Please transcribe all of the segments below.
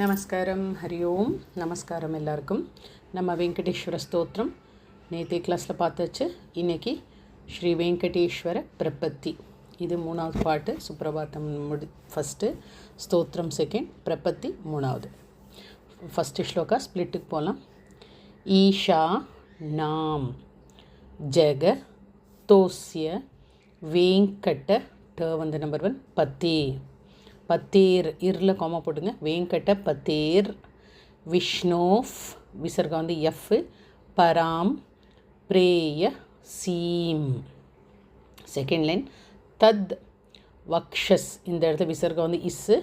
நமஸ்காரம். ஹரி ஓம். நமஸ்காரம் எல்லாருக்கும். நம்ம வெங்கடேஸ்வர ஸ்தோத்திரம் நேற்று கிளாஸில் பார்த்தாச்சு. இன்றைக்கி ஸ்ரீ வெங்கடேஸ்வர பிரபத்தி, இது மூணாவது பாட்டு. சுப்ரபாத்தம் ஃபஸ்ட்டு, ஸ்தோத்திரம் செகண்ட், பிரபத்தி மூணாவது. ஃபஸ்ட்டு ஸ்லோகா ஸ்பிளிட்டுக்கு போகலாம். ஈஷா நாம் ஜெக தோஸ்ய வேங்கட வந்து நம்பர் 1 பத்தி பத்தேர் இரில் கோமா போட்டுங்க. வேங்கட பத்தேர் விஷ்ணோஃப் விசர்கம் வந்து எஃப் பராம் பிரேய சீம். செகண்ட் லைன் தத் வக்ஷஸ், இந்த இடத்துல விசர்கம் வந்து இஸ்ஸு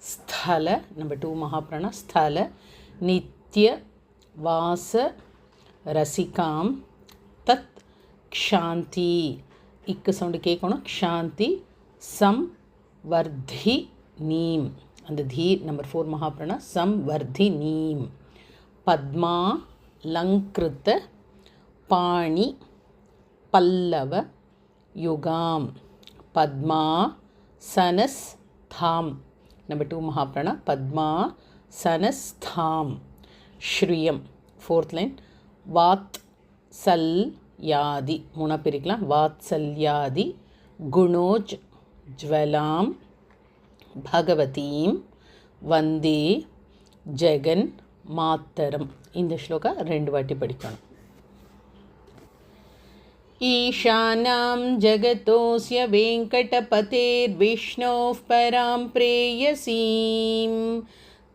ஸ்தல நம்பர் 2 மகாபிராணா ஸ்தல நித்ய வாச ரசிகாம் தத் க்ஷாந்தி, இக்கு சவுண்டு கேட்கணும். க்ஷாந்தி சம் வர்தி நீம், அந்த தி நம்பர் 4 மகாபிராணா சம் வர்தி நீம். பத்மா லங்கிருத்த பாணி பல்லவ யுகாம் பத்மா சனஸ் தாம் நம்பர் 2 மகாபிராணா பத்மா சனஸ் தாம். ஸ்ரீயம் 4th லைன் வாத் சல் யாதி, மூணா பிரிக்கலாம். வாத் சல்யாதி குணோஜ் ஜ்வலாம் பகவதீம் வந்தே ஜெகன் மாத்தரம். இந்த ஸ்லோகா 2 வாட்டி படிக்கணும். ஈஷானாம் ஜகதோஸ்ய வெங்கடபதேர் விஷ்ணோஃப் பராம் பிரேயசீம்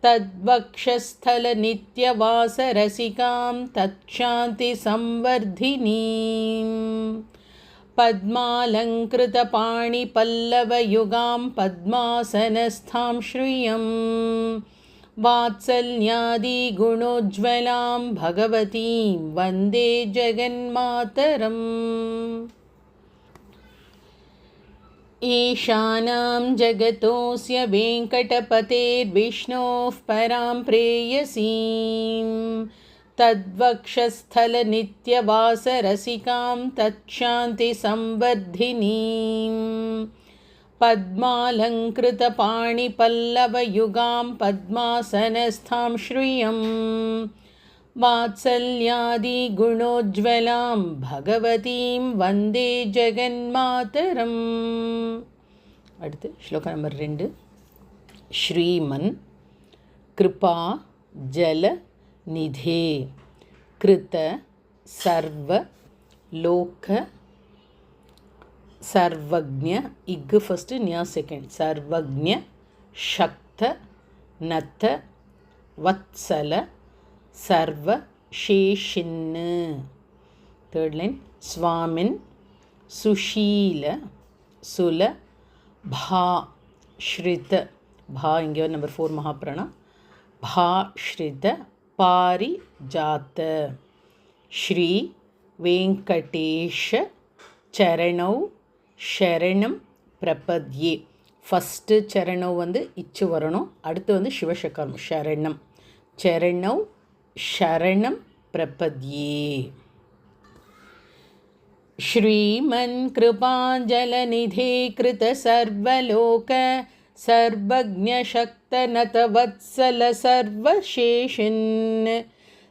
தத்வக்ஷஸ்தல நித்யவாச ரசிகாம் தத்சாந்தி சம்வர்தினீம். பத்மாலங்கிருதபாணிபல்லவயுகாம் பத்மாசனஸ்தாம் ஸ்ரீயம் வாத்சல்யாதிகுணோஜ்வலாம் பகவதீம் வந்தே ஜெகன்மாதரம். ஈஷானாம் ஜகதோஸ்ய வெங்கடபதேர்விஷ்ணோஃப் பராம் பிரேயசீம் தத்வக்ஷஸ்தல நித்யவாச ரசிகாம் தத்சாந்தி சம்வர்தினீம். பத்மாலங்கிருதபாணிபல்லவயுகாம் பத்மாசனஸ்தாம் ஸ்ரீயம் வாத்சல்யாதிகுணோஜ்வலாம் பகவதீம் வந்தே ஜெகன்மாதரம். அடுத்து ஸ்லோகா நம்பர் 2. ஸ்ரீமன் கிருபா ஜல நிதே கிருத சர்வ லோக சர்வக்ஞ, இக்கு ஃபஸ்ட்டு நியா செகண்ட், சர்வக்ஞ சக்த நத்த வத்சல சர்வ சேஷின்னு. தேர்ட் லைன் ஸ்வாமின் சுஷீல சுல பா ஸ்ரித, பா இங்கே நம்பர் 4 மகாபிராணா பா ஸ்ரித பாரிஜாத. ஸ்ரீ வெங்கடேஷ சரணௌ ஷரணம் பிரபத்யே. ஃபஸ்ட்டு சரணவ் வந்து இச்சு வரணும், அடுத்து வந்து சிவசக்கரம் ஷரணம். சரணௌ ஷரணம் பிரபத்யே. ஸ்ரீமன் கிருபாஞ்சலநிதே கிருத சர்வலோக சர்வக்ஞசக்தநதவத்சல சர்வசேஷின்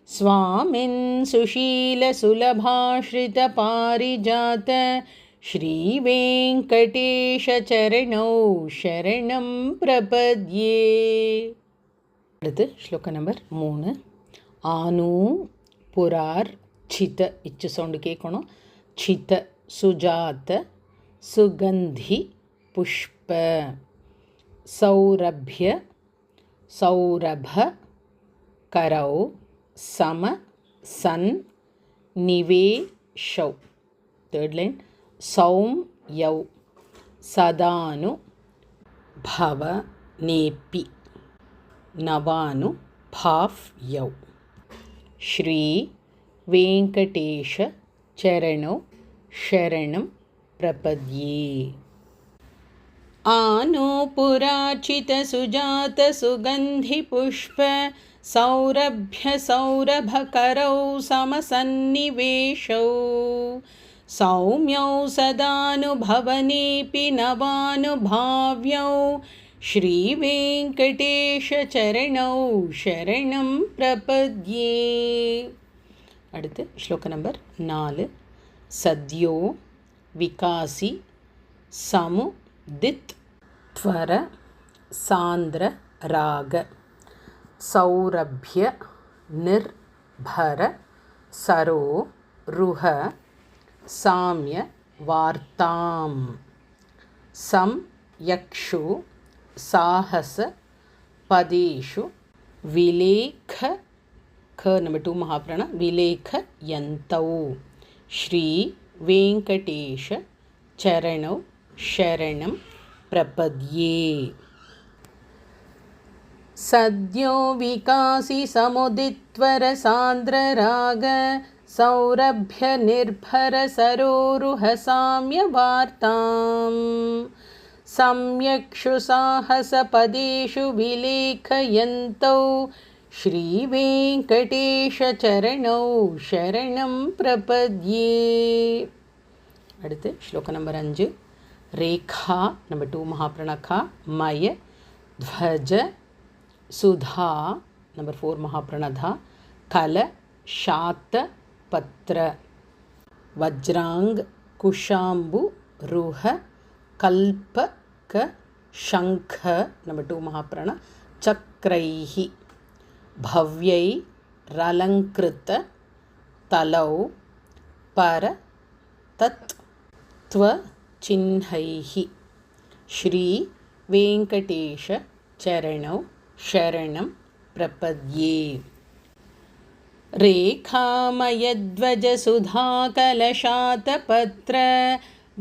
ஸ்வாமின் சுஷீல சுலபாஸ்ரித பாரிஜாத ஸ்ரீ வெங்கடேஷ சரணௌ ஷரணம் பிரபத்யே. அடுத்து ஸ்லோகா நம்பர் 3. ஆனு புரார் சித, இச்சு சவுண்டு கேட்கணும். சித சுஜாத சுகந்தி புஷ்ப சௌரபிய சௌரப கரௌ சம சன் நிவேஷௌ. தேர்ட் லைன் சௌம் யௌ சதானு பவ நேப்பி நவானு பாஃப் யௌ. ஸ்ரீ வெங்கடேஷ சரணோ ஷரணம் பிரபத்யே. ஆனூபுராச்சித சுஜாத சுகந்தி புஷ்ப சௌரபிய சௌரபகரௌ சமசன்னிவேஷௌ சௌம்யௌ சதானுபவனேபி நவானுபாவ்யௌ श्रीवेङ्कटेशचरणौ शरणं प्रपद्ये. அடுத்து ஸ்லோக நம்பர் 4. சத்யோ விகாசி சமுதித் त्वर सान्द्र राग सौरभ्य निर्भर सरो रुह साम्य वार्तां सं यक्षु साहस पदेषु विलेख ख नंबर 2 महाप्राण विलेख यन्तौ श्री वेंकटेश चरणौ शरणं प्रपद्ये. सद्यो विकासी समुदित्वर सान्द्र राग सौरभ्य निर्भर सरोरुह साम्य वार्तां सम्यक्षु साहस पदेषु विलेखयन्तौ श्रीवेङ्कटेश चरणौ शरणं प्रपद्ये. அடுத்து ஸ்லோக நம்பர் 5. रेखा नंबर 2 महाप्रणखा मय ध्वज सुधा नंबर 4 महाप्रणधा कल शात पत्र वज्रांग कुशाम्बु रुह कल्प क शंख नंबर 2 महाप्रण चक्रैः भव्यै रलंकृत तलौ पर तत् त्व चिन्हैः श्री वेंकटेश चरणौ शरणं प्रपद्ये. रेखामयध्वज सुधाकलशातपत्र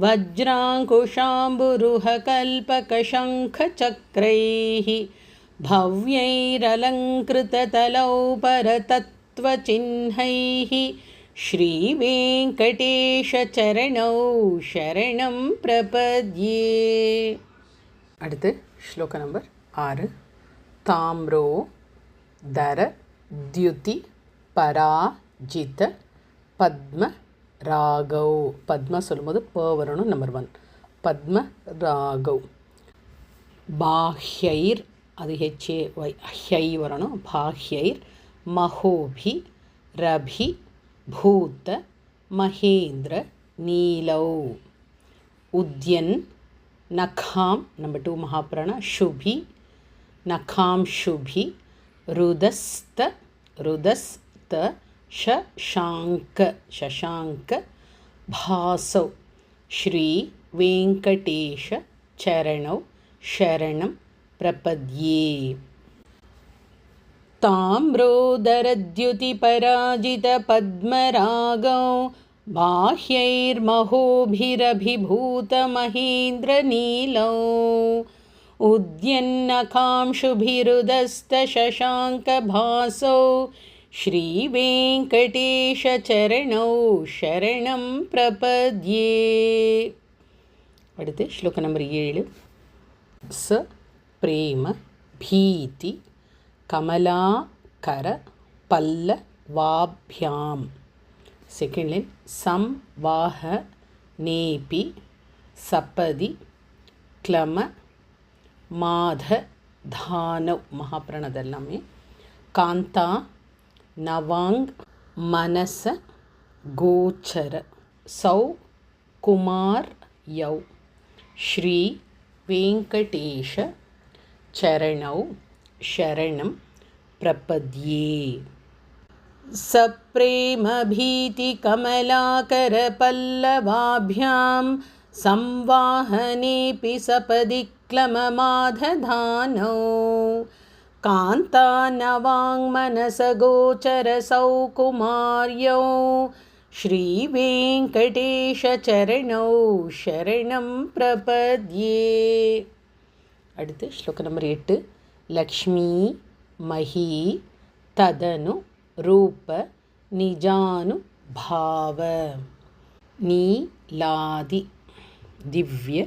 वज्राङ्कुशाम्बुरुह कल्पकशङ्खचक्रैः भव्यैरलङ्कृततलौ परतत्त्वचिह्नैः श्रीवेङ्कटेशचरणौ शरणं प्रपद्ये. அடுத்து ஸ்லோக நம்பர் 6. தாம்ரோ தர द्युति பராஜித பத்ம ராகவ். பத்ம சொல்லும்போது ப வரணும். நம்பர் 1 பத்ம ராகவ். பாஹ்யைர் அது ஹெச்ஏ ஒய் ஹை வரணும். பாஹ்யைர் மஹோபி ரபி भूत महेंद्र नीलौ उद्यन नखाम नंबर 2 महाप्राण शुभि नखाम शुभि रुदस्त रुदस्त शशांक शशांक भासौ श्री वेंकटेश चरणौ शरणं प्रपद्ये. ताम्रोदरद्युतिपराजितपद्मरागौ बाह्यैर्महोभिरभिभूतमहेन्द्रनीलौ उद्यन्नकांशुभिरुदस्तशशाङ्कभासौ श्रीवेङ्कटेशचरणौ शरणं प्रपद्ये. அடுத்து ஸ்லோக நம்பர் 7. स प्रेम भीति कमलाकर पल्लवाभ्यां. सेकेंड लाइन संवाह नेपि सपदि क्लम माध धानव महाप्रणदल्लामे कांता नवांग मनस गोचर सौ कुमार यौ श्री वेंकटेश चरणौ शरणं प्रपद्ये. सप्रेम भीति कमलाकर पल्लवाभ्यां संवाहनेऽपि सपदि क्लममाधधानौ कान्ता नवाङ्मनसगोचर सौकुमार्यौ श्रीवेङ्कटेशचरणौ शरणं प्रपद्ये. அடுத்து ஸ்லோக நம்பர் 8. लक्ष्मी मही तदनु रूप निजानुभाव नीलादि दिव्य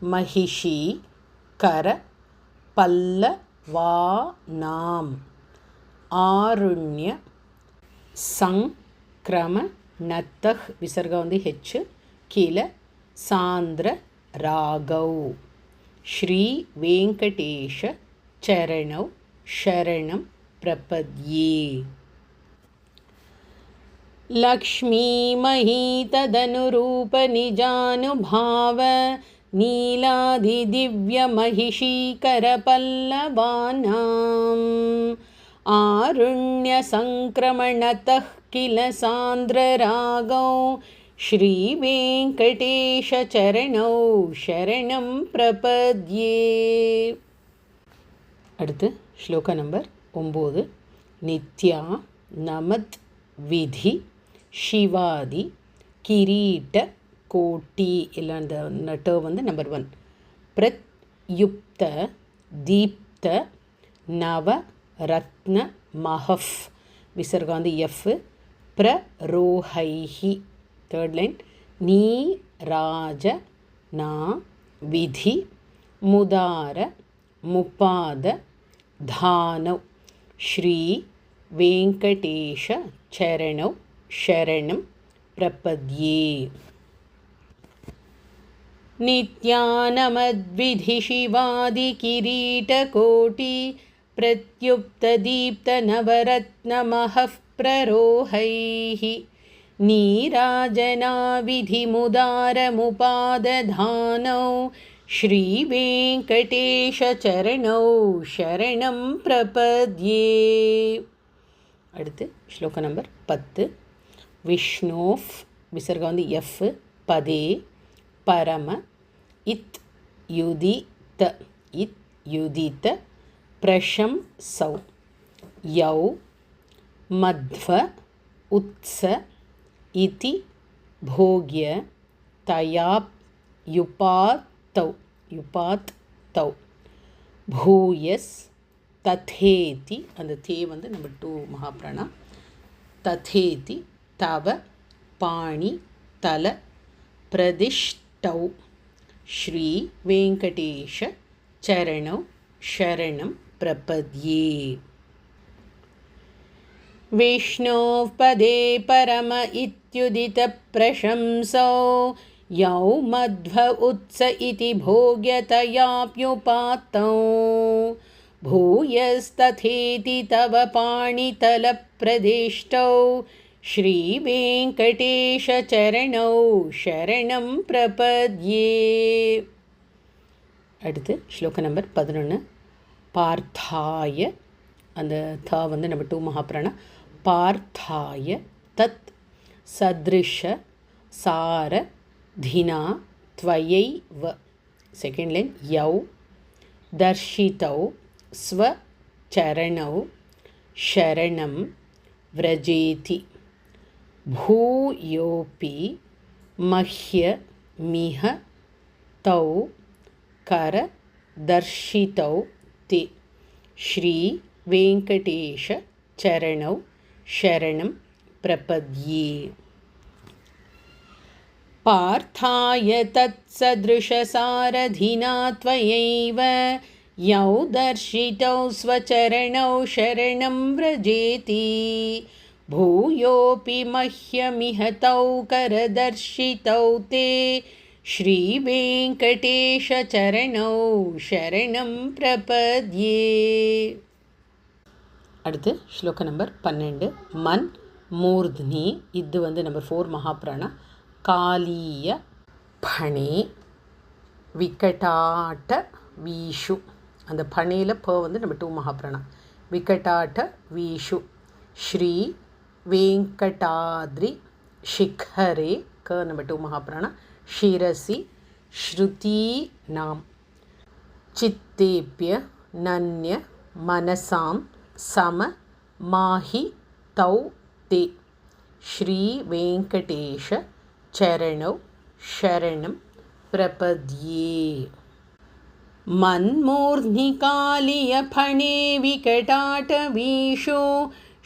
महिषी कर पल्लवानाम आरुण्य संक्रमणतः विसर्ग வந்து h கீழ சாந்திர ராகவ் ஸ்ரீ வெங்கடேஷ சரணௌ சரணம் பிரபத்யே. लक्ष्मीमहीतदनुरूपनिजानुभाव नीलादिदिव्यमहिषीकरपल्लवानाम् आरुण्यसङ्क्रमणतः किल सान्द्ररागौ श्रीवेङ्कटेशचरणौ शरणं प्रपद्ये. அடுத்து ஸ்லோக நம்பர் 9. நித்யா நமத் விதி சிவாதி கிரீட்ட கோட்டி எல்லாம் இந்த நட்டு வந்து நம்பர் 1. பிரத்யுப்த தீப்த நவ ரத்ன மஹஃப் விசர்காந்தி எஃப் பிரரோஹைஹி. தேர்ட் லைன் நீ ராஜ நா விதி முதார முபாத தானவ் ஸ்ரீ வெங்கடேஷ சரணௌ शरणं प्रपद्ये. नित्यानमद्विधिशिवादिकिरीटकोटि प्रत्युप्तदीप्तनवरत्नमहः प्ररोहैः नीराजनाविधिमुदारमुपादधानौ श्रीवेङ्कटेशचरणौ शरणं प्रपद्ये. அடுத்து ஸ்லோக நம்பர் 10. விஷ்ணோஃப் விசர்கா வந்து எஃப் பதே பரம இத் யுதித பிரஷம்சௌ யௌ மத்வ உத்ஸ இதி போக்ய தயாப் யுபாத்தௌ பூயஸ் ததேதி. அந்த தே வந்து நம்பர் 2 மகாபிராணா. ததேதி தவ பாணி தல பிரதிஷ்டௌ ஸ்ரீ வெங்கடேஷ சரணௌ शरणं प्रपद्ये. विष्णोः पदे परम इत्युदितप्रशंसौ यौ मध्व उत्स इति भोग्यतयाप्युपात्तौ भूयस्तथेति तव पाणितलप्रदिष्टौ श्रीवेङ्कटेशचरणौ शरणं प्रपद्ये. அடுத்து ஸ்லோக நம்பர் 11. பார்த்தாய அந்த த வந்து நம்பர் 2 மகாபிராணா. பார்த்தாய தத் சத்ருஷ சார தினா த்வயைவ. செகண்ட் லைன் யௌ தர்ஷிதௌ ஸ்வ சரணௌ ஷரணம் व्रजेति भूयोपि मह्य मिह तौ कर दर्शितौ ते श्री वेंकटेश चरणौ शरणं प्रपद्ये. पार्थाय तत्सदृशसारथिना त्वयैव यौ दर्शितौ स्वचरणौ शरणं व्रजेति भूयोऽपि मह्यमिह तौ करदर्शितौ ते श्रीवेङ्कटेशचरणौ शरणं प्रपद्ये. அடுத்து ஸ்லோக நம்பர் 12. மன் மூர்த்னி. இது வந்து நம்பர் 4 மகாபிராணா. காலிய பணே விகடாட்ட வீஷு. அந்த பனேல ப வந்து நம்பர் 2 மகாபிராணா. விகடாட்ட வீஷு ஸ்ரீ வெங்கடாத்ரி शिखरे क नंबर 2 महाप्राणा. शिरसि श्रुती नाम चित्तेप्य नन्य मनसां सम माहि तौ ते श्री वेंकटेश चरणौ शरणं प्रपद्ये. मन्मूर्ध्निकालियफणे विकटाटवीषु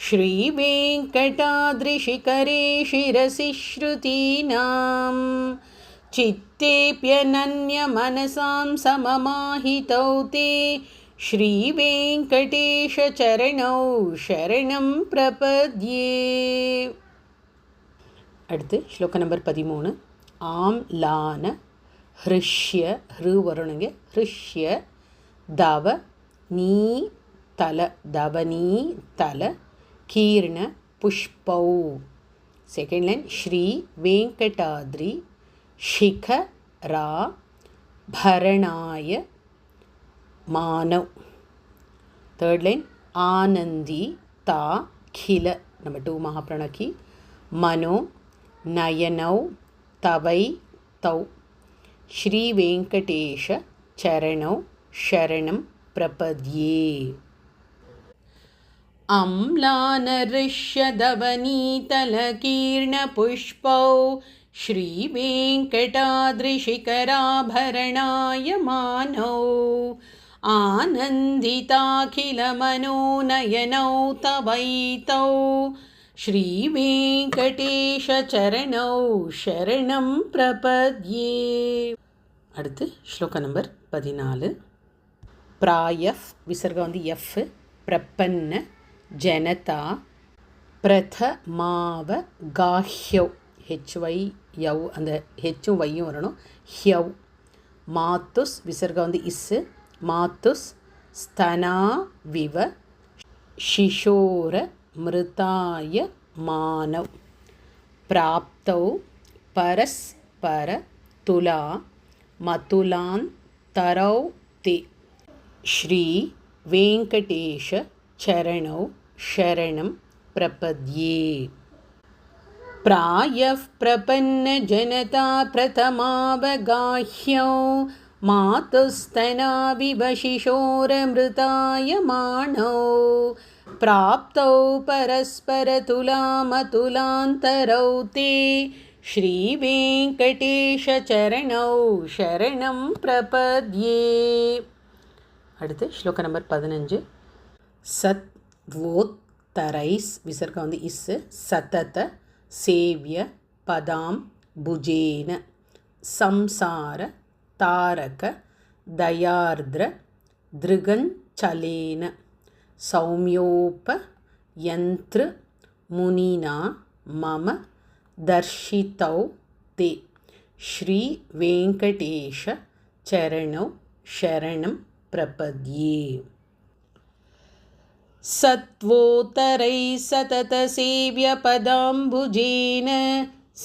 श्रीवेङ्कटाद्रिशिखरे शिरसि श्रुतीनां चित्तेऽप्यनन्यमनसां सममाहितौ ते श्रीवेङ्कटेशचरणौ शरणं प्रपद्ये. அடுத்து ஸ்லோக நம்பர் 13. ஆம் லான ஹிருஷ்ய ஹிரு வருணுங்க ஹிருஷ்ய தவ நீ தல தவனீ தல கீர்ண புஷ்பௌ. செகண்ட் லைன் ஸ்ரீ வெங்கடாத்ரி ஷிகரா பரணாய மானவ். தேர்ட் லைன் ஆனந்தி தா கில நம்பர் 2 மகாப்ரணகி மனோ நயனௌ தவை தௌ. ஸ்ரீ வெங்கடேஷ சரணௌ சரணம் பிரபத்யே. अम्लानऋष्यदवनीतलकीर्णपुष्पौ श्रीवेङ्कटाद्रिशिखराभरणायमानौ आनन्दिताखिलमनोनयनौ तवैतौ श्रीवेङ्कटेशचरणौ शरणं प्रपद्ये. அடுத்து ஸ்லோக நம்பர் 14. பிராயஃப் விசர்கம் வந்து எஃப் பிரபன்ன ஜனதா பிரதமாவ காஹ்யவ் ஹெச்ஒய் யவ் அந்த ஹெச்சும் வையும் வரணும் ஹ்யவ். மாத்துஸ் விசர்கம் வந்து இஸ்ஸு மாத்துஸ் ஸ்தனா விவ ஷிஷோர மிருதாய மானவ். பிராப்தௌ பரஸ்பர துலா மதுலாந்தரௌ தே. ஸ்ரீ வெங்கடேஷ சரணௌ शरणं प्रपद्ये. प्रायः प्रपन्नजनता प्रथमावगाह्यौ मातुस्तनाविवशिशोरमृतायमाणौ प्राप्तौ परस्परतुलामतुलान्तरौ ते श्रीवेङ्कटेशचरणौ शरणं प्रपद्ये. அடுத்து ஸ்லோக நம்பர் 15. சத் வோத்தரைஸ் விசர்க்கம் வந்து இஸ்ஸு சதத சேவிய பதாம் புஜேன சம்சார தாரக தயார்திர திருகஞ்சலேன சௌமியோப யந்த்ரு முனினா மம தர்ஷிதௌ தே. ஸ்ரீ வெங்கடேஷ சரணௌ शरणं प्रपद्ये. सत्वोत्तरै सततसेव्यपदाम्बुजेन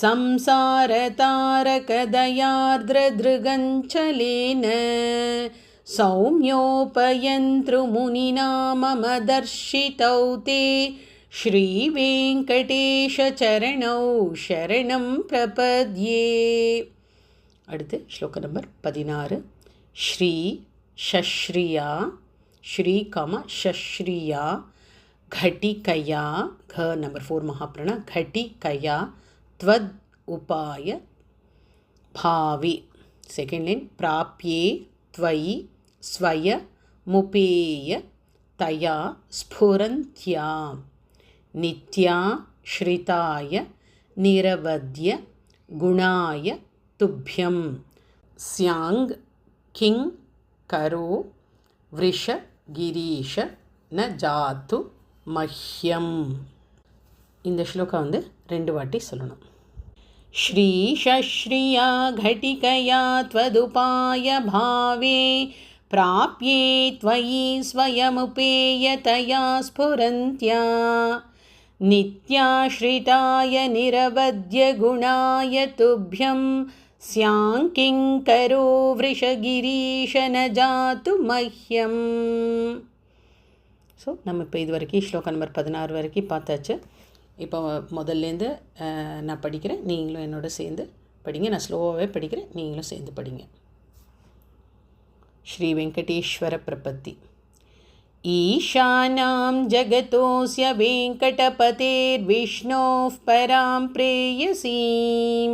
संसारतारकदयार्द्रदृगञ्चलेन सौम्योपयन्तृमुनिना मम दर्शितौ ते श्रीवेङ्कटेशचरणौ शरणं प्रपद्ये. அடுத்து ஸ்லோக நம்பர் 16. ஸ்ரீ ஷஸ்ரியா ஸ்ரீ கம ஷஸ்ரியா घटिकया घ नंबर 4 महाप्रण घटिकया त्वद् उपाय भावे. सेकेंड लाइन प्राप्ये त्वयि स्वय मुपेय तया स्फुरन्त्या नित्या श्रिताय निरवद्य गुणाय तुभ्यं स्यांग किं करो वृष गिरीश न जातु मह्यम. இந்த ஸ்லோகம் வந்து 2 வாட்டி சொல்லணும். ஸ்ரீ ஷஸ்ரியா घटिकया त्वदुपाय भावे प्राप्ये त्वयि स्वयमुपेयतया स्फुरन्त्या नित्याश्रिताय निरवद्य गुणाय तुभ्यं स्यांकिं करो वृषगिरीश न जातु मह्यम. ஸோ நம்ம இப்போ இது வரைக்கும் ஸ்லோகம் நம்பர் 16 வரைக்கும் பார்த்தாச்சு. இப்போ முதல்லேருந்து நான் படிக்கிறேன், நீங்களும் என்னோட சேர்ந்து படிங்க. நான் ஸ்லோவாகவே படிக்கிறேன், நீங்களும் சேர்ந்து படிங்க. ஸ்ரீ வெங்கடேஸ்வர பிரபத்தி. ईशानां जगतोऽस्य वेङ्कटपतेर्विष्णोः परां प्रेयसीं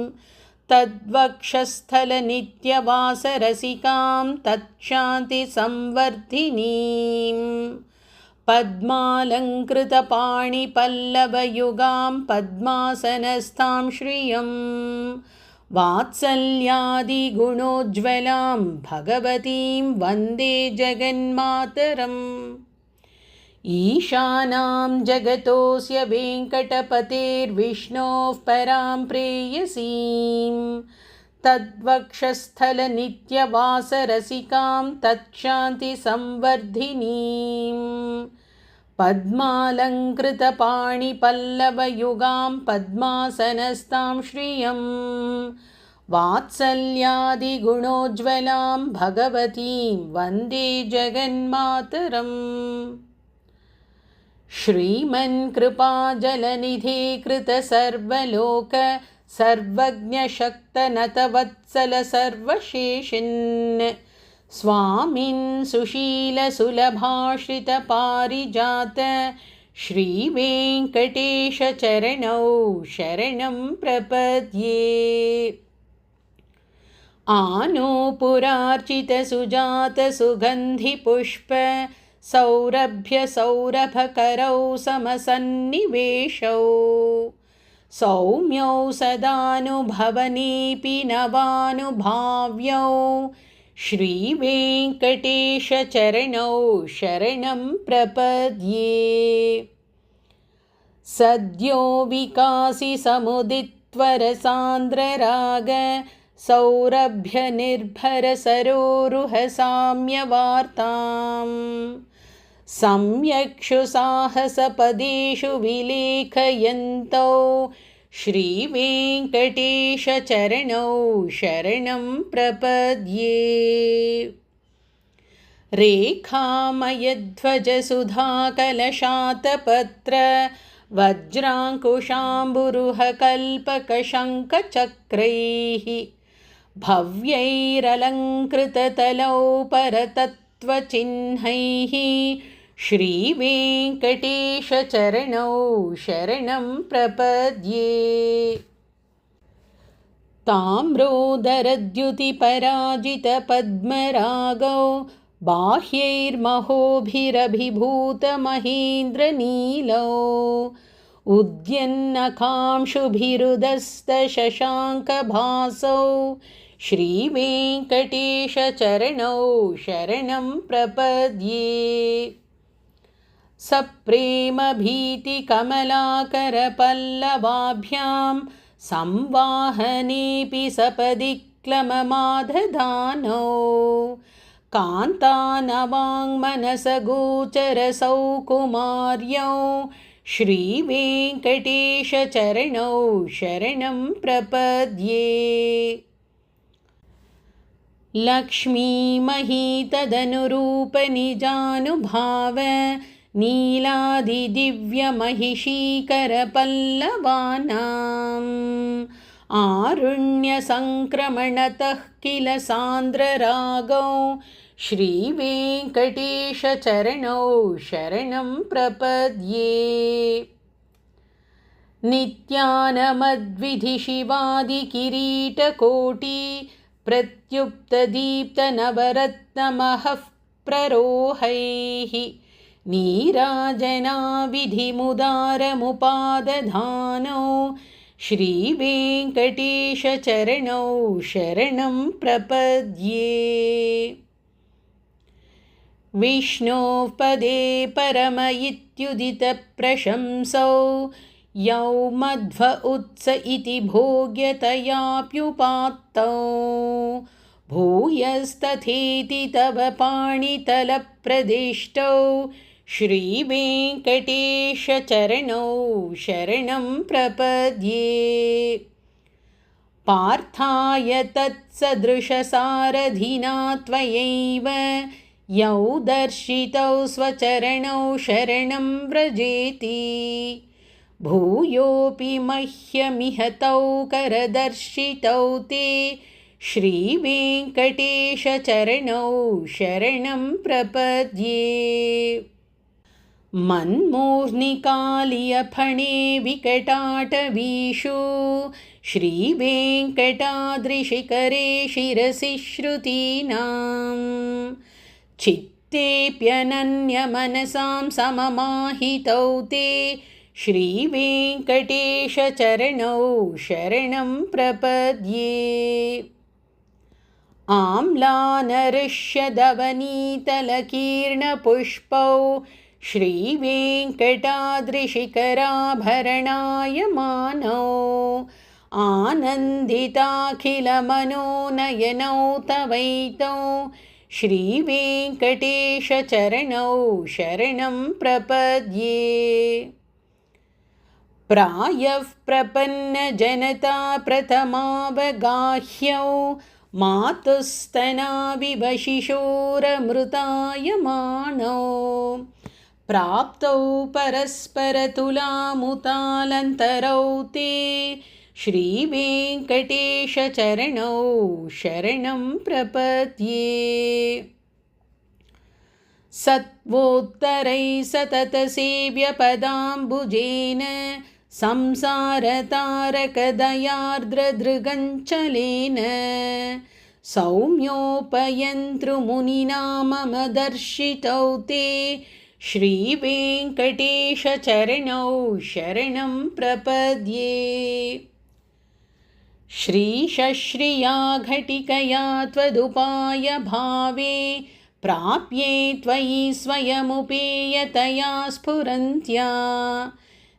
तद्वक्षस्थलनित्यवासरसिकां तत्शान्तिसंवर्धिनीं पद्मालङ्कृतपाणिपल्लवयुगां पद्मासनस्थां श्रियं वात्सल्यादिगुणोज्ज्वलां भगवतीं वन्दे जगन्मातरम्. ईशानां जगतोऽस्य वेङ्कटपतेर्विष्णोः परां प्रेयसीं तद्वक्षस्थलनित्यवासरसिकां तत्क्षान्तिसंवर्धिनीं पद्मालङ्कृतपाणिपल्लवयुगां पद्मासनस्तां श्रियं वात्सल्यादिगुणोज्ज्वलां भगवतीं वन्दे जगन्मातरम्। श्रीमन्कृपाजलनिधे कृतसर्वलोक सर्वज्ञशक्तनतवत्सल सर्वशेषन् स्वामिन् सुशीलसुलभाश्रितपारिजात श्रीवेङ्कटेशचरणौ शरणं प्रपद्ये। आनूपुरार्चितसुजातसुगन्धिपुष्प सौरभ्यसौरभकरौ समसन्निवेशौ सौम्यौ सदानुभवनेऽपि नवानुभाव्यौ श्रीवेङ्कटेशचरणौ शरणं प्रपद्ये। सद्यो विकासिसमुदित्वरसान्द्रराग सौरभ्यनिर्भरसरोरुहसाम्यवार्ताम् सम्यक्षु साहसपदेषु विलेखयन्तौ श्रीवेङ्कटेशचरणौ शरणं प्रपद्ये। रेखामयध्वजसुधाकलशातपत्र वज्राङ्कुशाम्बुरुहकल्पकशङ्खचक्रैः भव्यैरलङ्कृततलौ परतत्त्वचिह्नैः श्रीवेङ्कटेशचरणौ शरणं प्रपद्ये। ताम्रोदरद्युतिपराजितपद्मरागौ बाह्यैर्महोभिरभिभूतमहेन्द्रनीलौ उद्यन्नकांशुभिरुदस्तशशाङ्कभासौ श्रीवेङ्कटेशचरणौ शरणं प्रपद्ये। सप्रेमभीतिकमलाकरपल्लवाभ्यां संवाहनेऽपि सपदि क्लममादधानौ कान्तानवाङ्मनसगोचरसौकुमार्यौ श्रीवेङ्कटेशचरणौ शरणं प्रपद्ये। लक्ष्मीमहीतदनुरूपनिजानुभाव नीलादिदिव्यमहिषीकरपल्लवानाम् आरुण्यसङ्क्रमणतः किल सान्द्ररागौ श्रीवेङ्कटेशचरणौ शरणं प्रपद्ये। नित्यानमद्विधिशिवादिकिरीटकोटि प्रत्युप्तदीप्तनवरत्नमहः प्ररोहैः नीराजनाविधिमुदारमुपादधानौ श्रीवेङ्कटेशचरणौ शरणं प्रपद्ये। विष्णोः पदे परम इत्युदितप्रशंसौ यौ मध्व उत्स इति भोग्यतयाप्युपात्तौ भूयस्तथेति तव पाणितलप्रदिष्टौ श्रीवेङ्कटेशचरणौ शरणं प्रपद्ये। पार्थाय तत्सदृशसारथिना त्वयैव यौ दर्शितौ स्वचरणौ शरणं व्रजेति भूयोऽपि मह्यमिहतौ करदर्शितौ ते श्रीवेङ्कटेशचरणौ शरणं प्रपद्ये। मन्मूर्निकालियफणे विकटाटवीषु श्रीवेङ्कटाद्रिशिखरे शिरसि श्रुतीनां चित्तेऽप्यनन्यमनसां सममाहितौ ते श्रीवेङ्कटेशचरणौ शरणं प्रपद्ये। आम्लानऋष्यदवनीतलकीर्णपुष्पौ श्रीवेङ्कटाद्रिशिखराभरणायमानौ आनन्दिताखिलमनोनयनौ तवैतौ श्रीवेङ्कटेशचरणौ शरणं प्रपद्ये। प्रायः प्रपन्नजनता प्रथमावगाह्यौ मातुस्तनाविव शिशोरमृतायमाणौ प्राप्तौ परस्परतुलामुतालन्तरौ ते श्रीवेङ्कटेशचरणौ शरणं प्रपद्ये। सत्वोत्तरै सततसेव्यपदाम्बुजेन संसारतारकदयार्द्रदृगञ्चलेन सौम्योपयन्तृमुनिना मम दर्शितौ ते श्रीवेङ्कटेशचरणौ शरणं प्रपद्ये। श्रीशश्रिया घटिकया त्वदुपायभावे प्राप्ये त्वयि स्वयमुपेयतया स्फुरन्त्या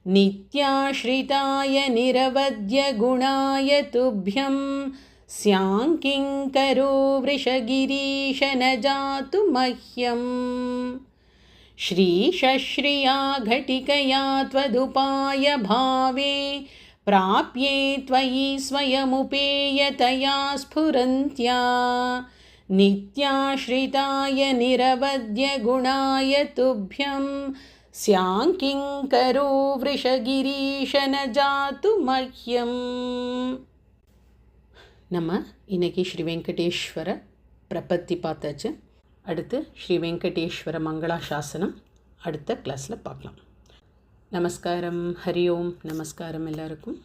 नित्याश्रिताय निरवध्यगुणाय तुभ्यं स्याङ्किङ्करो वृषगिरीश न जातु मह्यम्। श्रीशश्रिया घटिकया त्वदुपायभावे प्राप्ये त्वयि स्वयमुपेयतया स्फुरन्त्या नित्याश्रिताय निरवध्यगुणाय तुभ्यं स्याङ्किङ्करो वृषगिरीश न जातु मह्यम्। நம்ம இன்னைக்கு ஸ்ரீ வெங்கடேஸ்வர பிரபத்தி பார்த்தாச்சு. அடுத்து ஸ்ரீ வெங்கடேஸ்வர மங்களாசாசனம் அடுத்த கிளாஸில் பார்க்கலாம். நமஸ்காரம். ஹரி ஓம். நமஸ்காரம் எல்லாருக்கும்.